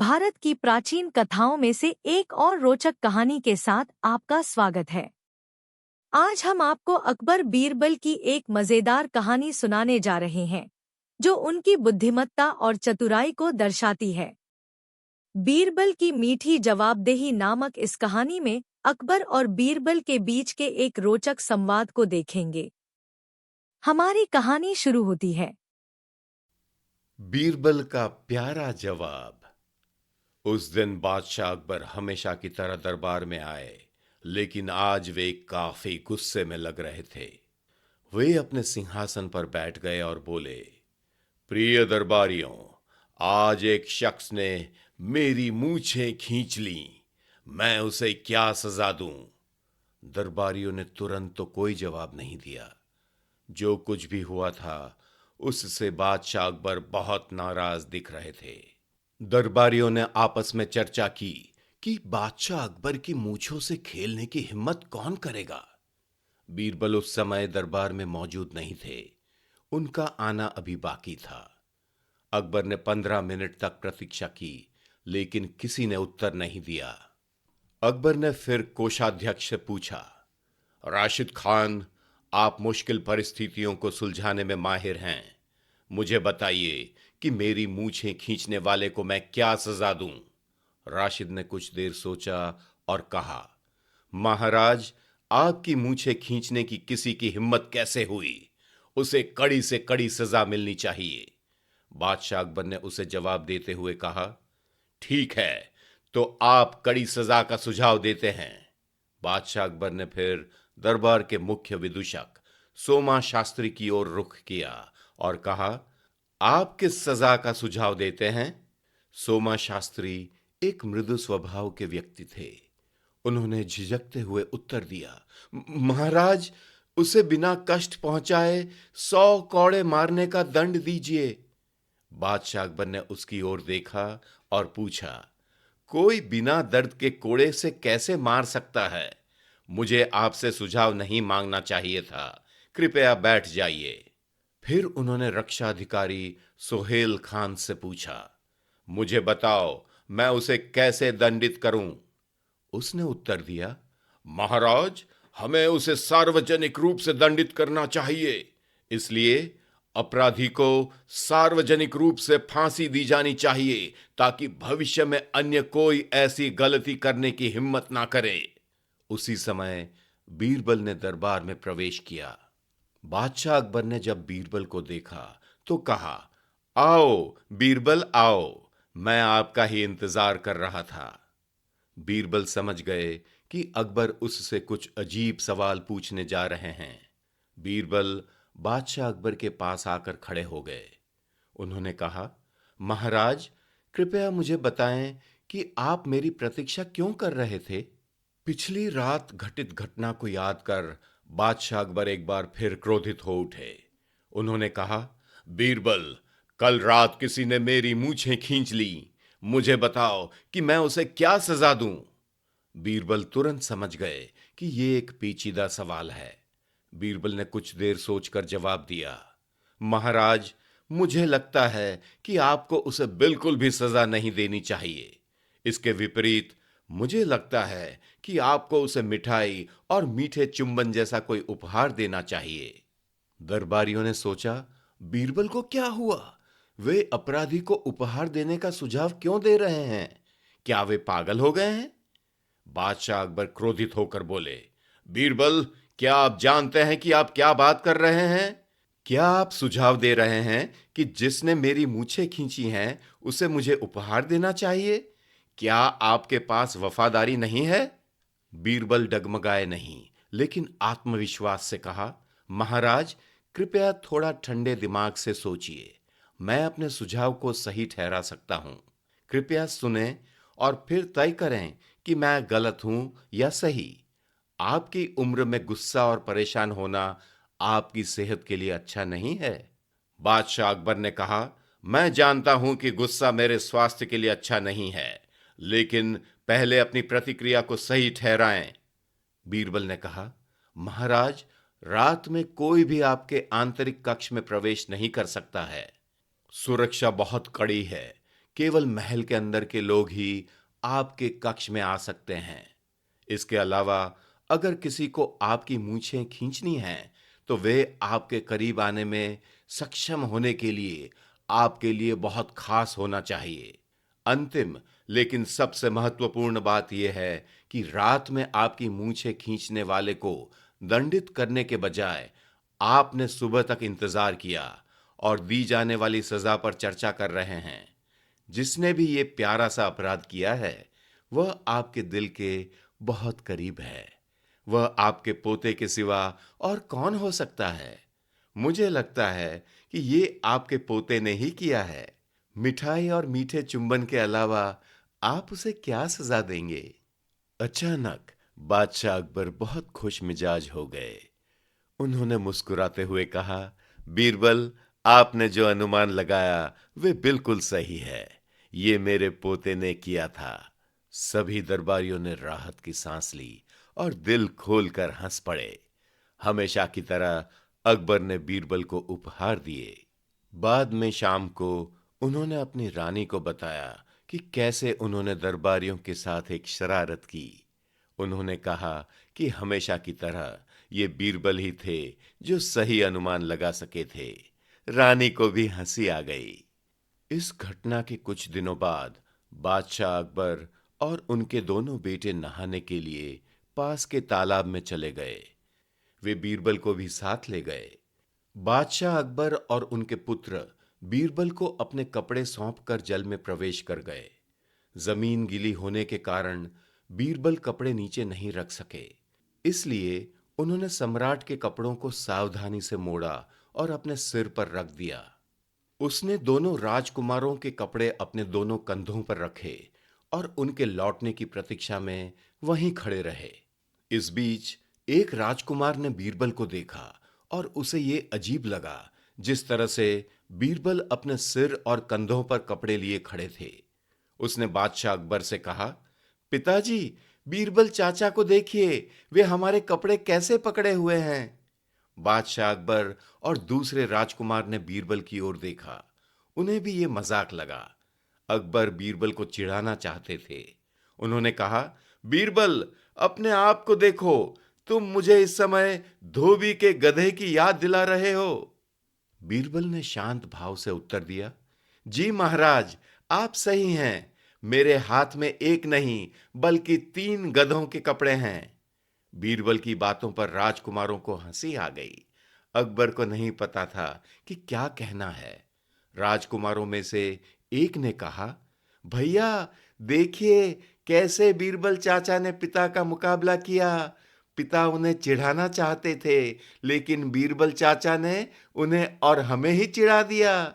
भारत की प्राचीन कथाओं में से एक और रोचक कहानी के साथ आपका स्वागत है। आज हम आपको अकबर बीरबल की एक मजेदार कहानी सुनाने जा रहे हैं, जो उनकी बुद्धिमत्ता और चतुराई को दर्शाती है। बीरबल की मीठी जवाबदेही नामक इस कहानी में अकबर और बीरबल के बीच के एक रोचक संवाद को देखेंगे। हमारी कहानी शुरू होती है। बीरबल का प्यारा जवाब। उस दिन बादशाह अकबर हमेशा की तरह दरबार में आए, लेकिन आज वे काफी गुस्से में लग रहे थे। वे अपने सिंहासन पर बैठ गए और बोले, प्रिय दरबारियों, आज एक शख्स ने मेरी मूछें खींच ली। मैं उसे क्या सजा दूं? दरबारियों ने तुरंत तो कोई जवाब नहीं दिया। जो कुछ भी हुआ था, उससे बादशाह अकबर बहुत नाराज दिख रहे थे। दरबारियों ने आपस में चर्चा की कि बादशाह अकबर की मूंछों से खेलने की हिम्मत कौन करेगा। बीरबल उस समय दरबार में मौजूद नहीं थे। उनका आना अभी बाकी था। अकबर ने 15 मिनट तक प्रतीक्षा की, लेकिन किसी ने उत्तर नहीं दिया। अकबर ने फिर कोषाध्यक्ष से पूछा, राशिद खान, आप मुश्किल परिस्थितियों को सुलझाने में माहिर हैं। मुझे बताइए कि मेरी मूछें खींचने वाले को मैं क्या सजा दूं? राशिद ने कुछ देर सोचा और कहा, महाराज, आपकी मूछें खींचने की किसी की हिम्मत कैसे हुई? उसे कड़ी से कड़ी सजा मिलनी चाहिए। बादशाह अकबर ने उसे जवाब देते हुए कहा, ठीक है, तो आप कड़ी सजा का सुझाव देते हैं। बादशाह अकबर ने फिर दरबार के मुख्य विदूषक सोमा शास्त्री की ओर रुख किया और कहा, आप किस सजा का सुझाव देते हैं? सोमा शास्त्री एक मृदु स्वभाव के व्यक्ति थे। उन्होंने झिझकते हुए उत्तर दिया, महाराज, उसे बिना कष्ट पहुंचाए 100 कौड़े मारने का दंड दीजिए। बादशाह अकबर ने उसकी ओर देखा और पूछा, कोई बिना दर्द के कोड़े से कैसे मार सकता है? मुझे आपसे सुझाव नहीं मांगना चाहिए था। कृपया बैठ जाइए। फिर उन्होंने रक्षा अधिकारी सोहेल खान से पूछा, मुझे बताओ, मैं उसे कैसे दंडित करूं? उसने उत्तर दिया, महाराज, हमें उसे सार्वजनिक रूप से दंडित करना चाहिए। इसलिए अपराधी को सार्वजनिक रूप से फांसी दी जानी चाहिए, ताकि भविष्य में अन्य कोई ऐसी गलती करने की हिम्मत ना करे। उसी समय बीरबल ने दरबार में प्रवेश किया। बादशाह अकबर ने जब बीरबल को देखा तो कहा, आओ बीरबल, आओ, मैं आपका ही इंतजार कर रहा था। बीरबल समझ गए कि अकबर उससे कुछ अजीब सवाल पूछने जा रहे हैं। बीरबल बादशाह अकबर के पास आकर खड़े हो गए। उन्होंने कहा, महाराज, कृपया मुझे बताएं कि आप मेरी प्रतीक्षा क्यों कर रहे थे? पिछली रात घटित घटना को याद कर बादशाह अकबर एक बार फिर क्रोधित हो उठे। उन्होंने कहा, बीरबल, कल रात किसी ने मेरी मूछें खींच ली। मुझे बताओ कि मैं उसे क्या सजा दूं? बीरबल तुरंत समझ गए कि यह एक पेचीदा सवाल है। बीरबल ने कुछ देर सोचकर जवाब दिया, महाराज, मुझे लगता है कि आपको उसे बिल्कुल भी सजा नहीं देनी चाहिए। इसके विपरीत मुझे लगता है कि आपको उसे मिठाई और मीठे चुंबन जैसा कोई उपहार देना चाहिए। दरबारियों ने सोचा, बीरबल को क्या हुआ? वे अपराधी को उपहार देने का सुझाव क्यों दे रहे हैं? क्या वे पागल हो गए हैं? बादशाह अकबर क्रोधित होकर बोले, बीरबल, क्या आप जानते हैं कि आप क्या बात कर रहे हैं? क्या आप सुझाव दे रहे हैं कि जिसने मेरी मूछें खींची हैं उसे मुझे उपहार देना चाहिए? क्या आपके पास वफादारी नहीं है? बीरबल डगमगाए नहीं, लेकिन आत्मविश्वास से कहा, महाराज, कृपया थोड़ा ठंडे दिमाग से सोचिए। मैं अपने सुझाव को सही ठहरा सकता हूं। कृपया सुने और फिर तय करें कि मैं गलत हूं या सही। आपकी उम्र में गुस्सा और परेशान होना आपकी सेहत के लिए अच्छा नहीं है। बादशाह अकबर ने कहा, मैं जानता हूं कि गुस्सा मेरे स्वास्थ्य के लिए अच्छा नहीं है, लेकिन पहले अपनी प्रतिक्रिया को सही ठहराएं। बीरबल ने कहा, महाराज, रात में कोई भी आपके आंतरिक कक्ष में प्रवेश नहीं कर सकता है। सुरक्षा बहुत कड़ी है, केवल महल के अंदर के लोग ही आपके कक्ष में आ सकते हैं। इसके अलावा अगर किसी को आपकी मूंछें खींचनी हैं, तो वे आपके करीब आने में सक्षम होने के लिए आपके लिए बहुत खास होना चाहिए। अंतिम लेकिन सबसे महत्वपूर्ण बात यह है कि रात में आपकी मूंछें खींचने वाले को दंडित करने के बजाय आपने सुबह तक इंतजार किया और दी जाने वाली सजा पर चर्चा कर रहे हैं। जिसने भी ये प्यारा सा अपराध किया है, वह आपके दिल के बहुत करीब है। वह आपके पोते के सिवा और कौन हो सकता है? मुझे लगता है कि ये आपके पोते ने ही किया है। मिठाई और मीठे चुंबन के अलावा आप उसे क्या सजा देंगे? अचानक बादशाह अकबर बहुत खुश मिजाज हो गए। उन्होंने मुस्कुराते हुए कहा, बीरबल, आपने जो अनुमान लगाया वे बिल्कुल सही है। ये मेरे पोते ने किया था। सभी दरबारियों ने राहत की सांस ली और दिल खोलकर हंस पड़े। हमेशा की तरह अकबर ने बीरबल को उपहार दिए। बाद में शाम को उन्होंने अपनी रानी को बताया कि कैसे उन्होंने दरबारियों के साथ एक शरारत की। उन्होंने कहा कि हमेशा की तरह ये बीरबल ही थे जो सही अनुमान लगा सके थे। रानी को भी हंसी आ गई। इस घटना के कुछ दिनों बाद बादशाह अकबर और उनके दोनों बेटे नहाने के लिए पास के तालाब में चले गए। वे बीरबल को भी साथ ले गए। बादशाह अकबर और उनके पुत्र बीरबल को अपने कपड़े सौंपकर जल में प्रवेश कर गए। जमीन गीली होने के कारण बीरबल कपड़े नीचे नहीं रख सके, इसलिए उन्होंने सम्राट के कपड़ों को सावधानी से मोड़ा और अपने सिर पर रख दिया। उसने दोनों राजकुमारों के कपड़े अपने दोनों कंधों पर रखे और उनके लौटने की प्रतीक्षा में वहीं खड़े रहे। इस बीच एक राजकुमार ने बीरबल को देखा और उसे ये अजीब लगा जिस तरह से बीरबल अपने सिर और कंधों पर कपड़े लिए खड़े थे। उसने बादशाह अकबर से कहा, पिताजी, बीरबल चाचा को देखिए, वे हमारे कपड़े कैसे पकड़े हुए हैं। बादशाह अकबर और दूसरे राजकुमार ने बीरबल की ओर देखा। उन्हें भी ये मजाक लगा। अकबर बीरबल को चिढ़ाना चाहते थे। उन्होंने कहा, बीरबल, अपने आप को देखो, तुम मुझे इस समय धोबी के गधे की याद दिला रहे हो। बीरबल ने शांत भाव से उत्तर दिया, जी महाराज, आप सही हैं। मेरे हाथ में एक नहीं बल्कि 3 गधों के कपड़े हैं। बीरबल की बातों पर राजकुमारों को हंसी आ गई। अकबर को नहीं पता था कि क्या कहना है। राजकुमारों में से एक ने कहा, भैया देखिए कैसे बीरबल चाचा ने पिता का मुकाबला किया। पिता उन्हें चिढ़ाना चाहते थे, लेकिन बीरबल चाचा ने उन्हें और हमें ही चिढ़ा दिया।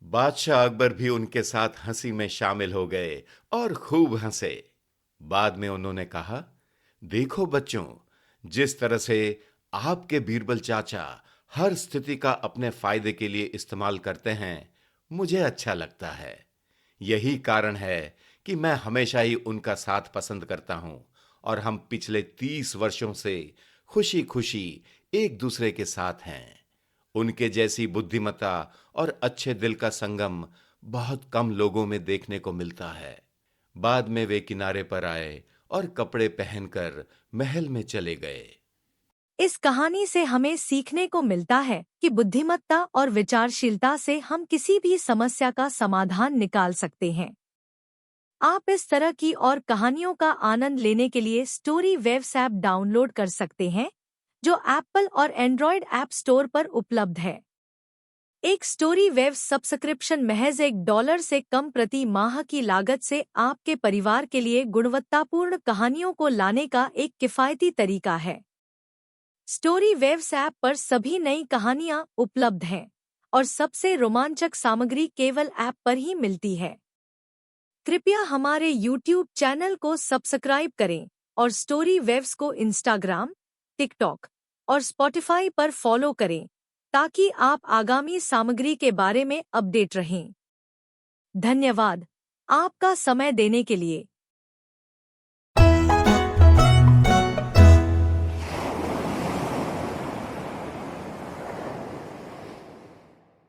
बादशाह अकबर भी उनके साथ हंसी में शामिल हो गए और खूब हंसे। बाद में उन्होंने कहा, देखो बच्चों, जिस तरह से आपके बीरबल चाचा हर स्थिति का अपने फायदे के लिए इस्तेमाल करते हैं, मुझे अच्छा लगता है। यही कारण है कि मैं हमेशा ही उनका साथ पसंद करता हूं और हम पिछले 30 वर्षों से खुशी खुशी एक दूसरे के साथ हैं। उनके जैसी बुद्धिमत्ता और अच्छे दिल का संगम बहुत कम लोगों में देखने को मिलता है। बाद में वे किनारे पर आए और कपड़े पहनकर महल में चले गए। इस कहानी से हमें सीखने को मिलता है कि बुद्धिमत्ता और विचारशीलता से हम किसी भी समस्या का समाधान निकाल सकते हैं। आप इस तरह की और कहानियों का आनंद लेने के लिए स्टोरी वेव्स ऐप डाउनलोड कर सकते हैं, जो एप्पल और एंड्रॉयड ऐप स्टोर पर उपलब्ध है। एक स्टोरी वेव्स सब्सक्रिप्शन महज $1 से कम प्रति माह की लागत से आपके परिवार के लिए गुणवत्तापूर्ण कहानियों को लाने का एक किफायती तरीका है। स्टोरी वेव्स ऐप पर सभी नई कहानियां उपलब्ध हैं और सबसे रोमांचक सामग्री केवल ऐप पर ही मिलती है। कृपया हमारे YouTube चैनल को सब्सक्राइब करें और स्टोरी वेव्स को इंस्टाग्राम, टिकटॉक और स्पॉटिफाई पर फॉलो करें ताकि आप आगामी सामग्री के बारे में अपडेट रहें। धन्यवाद आपका समय देने के लिए।